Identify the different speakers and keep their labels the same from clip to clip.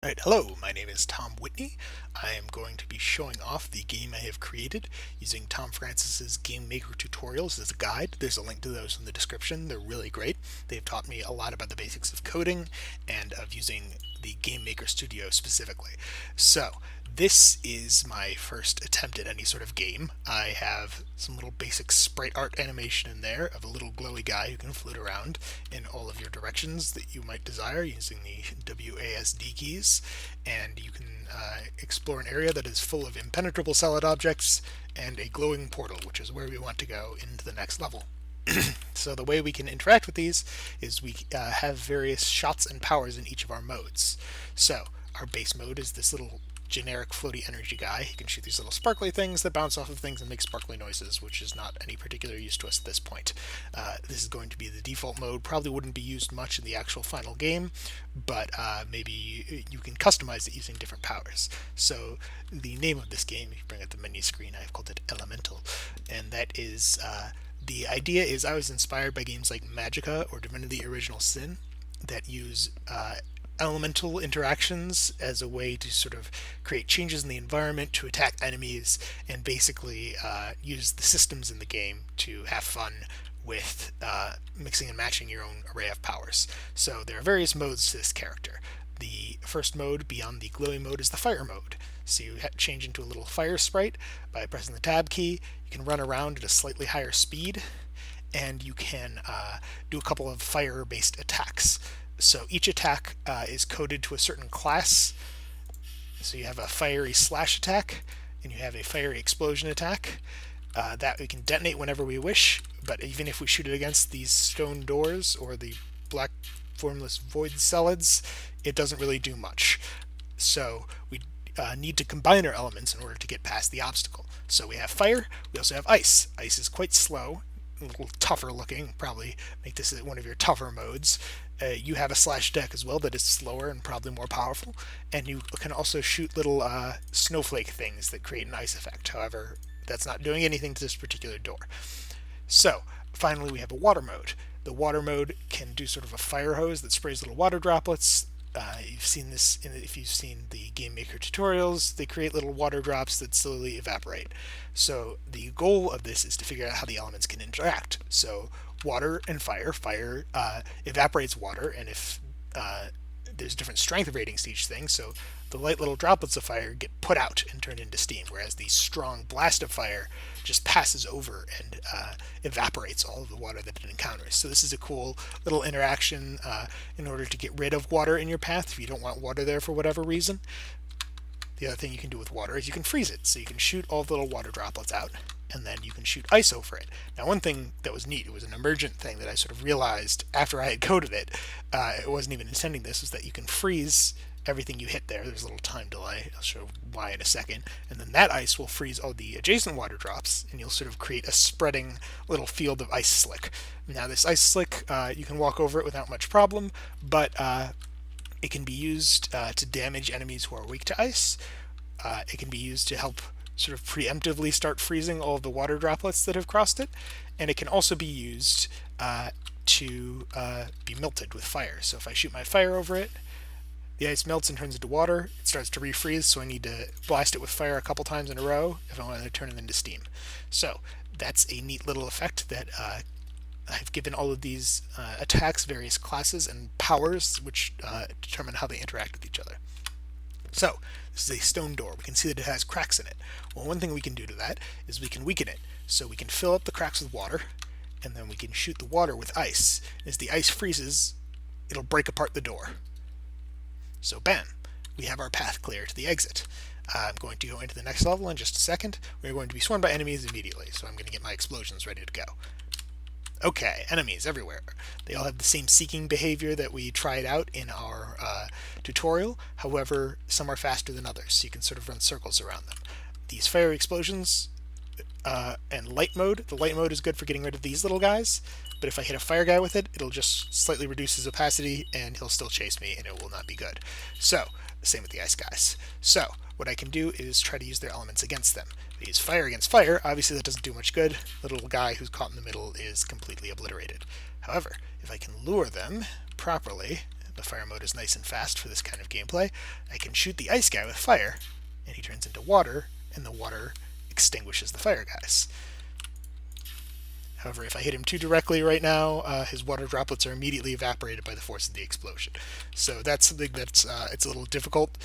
Speaker 1: Alright, hello, my name is Tom Whitney. I am going to be showing off the game I have created using Tom Francis's Game Maker tutorials as a guide. There's a link to those in the description. They're really great. They've taught me a lot about the basics of coding and of using the Game Maker Studio specifically. So, this is my first attempt at any sort of game. I have some little basic sprite art animation in there of a little glowy guy who can float around in all of your directions that you might desire using the WASD keys, and you can explore an area that is full of impenetrable solid objects and a glowing portal, which is where we want to go into the next level. So the way we can interact with these is we have various shots and powers in each of our modes. So our base mode is this little generic floaty energy guy. He can shoot these little sparkly things that bounce off of things and make sparkly noises, which is not any particular use to us at this point. This is going to be the default mode. Probably wouldn't be used much in the actual final game, but maybe you can customize it using different powers. So the name of this game, if you bring up the menu screen, I've called it Elemental, and that is the idea is I was inspired by games like Magicka or Divinity Original Sin that use elemental interactions as a way to sort of create changes in the environment, to attack enemies, and basically use the systems in the game to have fun with mixing and matching your own array of powers. So there are various modes to this character. The first mode, beyond the glowy mode, is the fire mode. So you change into a little fire sprite by pressing the tab key. You can run around at a slightly higher speed, and you can do a couple of fire-based attacks. So each attack is coded to a certain class. So you have a fiery slash attack, and you have a fiery explosion attack. That we can detonate whenever we wish, but even if we shoot it against these stone doors or the black formless void solids, it doesn't really do much. So we need to combine our elements in order to get past the obstacle. So we have fire, we also have ice. Ice is quite slow, a little tougher looking, probably make this one of your tougher modes. You have a slash deck as well that is slower and probably more powerful, and you can also shoot little snowflake things that create an ice effect. However, that's not doing anything to this particular door. So, finally we have a water mode. The water mode can do sort of a fire hose that sprays little water droplets. You've seen this if you've seen the Game Maker tutorials. They create little water drops that slowly evaporate. So the goal of this is to figure out how the elements can interact. So water and fire. Fire evaporates water, and if there's different strength ratings to each thing, so the light little droplets of fire get put out and turned into steam, whereas the strong blast of fire just passes over and evaporates all of the water that it encounters. So this is a cool little interaction in order to get rid of water in your path if you don't want water there for whatever reason. The other thing you can do with water is you can freeze it. So you can shoot all the little water droplets out, and then you can shoot ice over it. Now, one thing that was neat, it was an emergent thing that I sort of realized after I had coded it, it wasn't even intending this, was that you can freeze everything you hit there. There's a little time delay. I'll show why in a second. And then that ice will freeze all the adjacent water drops, and you'll sort of create a spreading little field of ice slick. Now, this ice slick, you can walk over it without much problem, but it can be used to damage enemies who are weak to ice. It can be used to help sort of preemptively start freezing all of the water droplets that have crossed it, and it can also be used to be melted with fire. So if I shoot my fire over it, the ice melts and turns into water. It starts to refreeze, so I need to blast it with fire a couple times in a row if I want to turn it into steam. So that's a neat little effect that I've given all of these attacks various classes and powers, which determine how they interact with each other. So, this is a stone door. We can see that it has cracks in it. Well, one thing we can do to that is we can weaken it. So we can fill up the cracks with water, and then we can shoot the water with ice. As the ice freezes, it'll break apart the door. So bam, we have our path clear to the exit. I'm going to go into the next level in just a second. We're going to be swarmed by enemies immediately, so I'm going to get my explosions ready to go. Okay, enemies everywhere. They all have the same seeking behavior that we tried out in our tutorial. However, some are faster than others, so you can sort of run circles around them. These fiery explosions and light mode. The light mode is good for getting rid of these little guys, but if I hit a fire guy with it, it'll just slightly reduce his opacity, and he'll still chase me, and it will not be good. So, same with the ice guys. So, what I can do is try to use their elements against them. If I use fire against fire, obviously that doesn't do much good. The little guy who's caught in the middle is completely obliterated. However, if I can lure them properly The fire mode is nice and fast for this kind of gameplay. I can shoot the ice guy with fire, and he turns into water, and the water extinguishes the fire guys. However, if I hit him too directly right now, his water droplets are immediately evaporated by the force of the explosion. So that's something that's it's a little difficult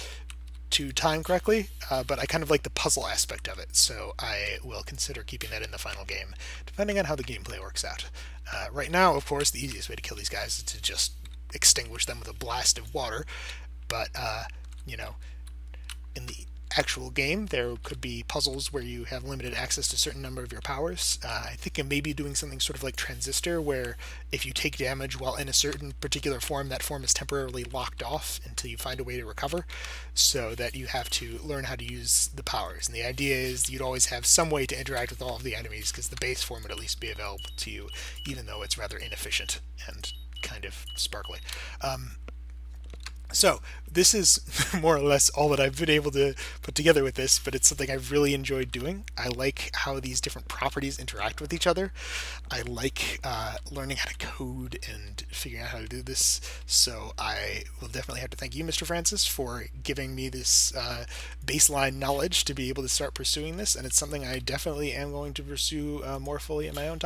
Speaker 1: to time correctly, but I kind of like the puzzle aspect of it, so I will consider keeping that in the final game, depending on how the gameplay works out. Right now, of course, the easiest way to kill these guys is to just extinguish them with a blast of water, but, you know, in the actual game, there could be puzzles where you have limited access to a certain number of your powers. I think it may be doing something sort of like Transistor, where if you take damage while in a certain particular form, that form is temporarily locked off until you find a way to recover, so that you have to learn how to use the powers. And the idea is you'd always have some way to interact with all of the enemies, because the base form would at least be available to you, even though it's rather inefficient and kind of sparkly. So this is more or less all that I've been able to put together with this, but it's something I've really enjoyed doing. I like how these different properties interact with each other. I like learning how to code and figuring out how to do this. So I will definitely have to thank you, Mr. Francis, for giving me this baseline knowledge to be able to start pursuing this, and it's something I definitely am going to pursue more fully in my own time.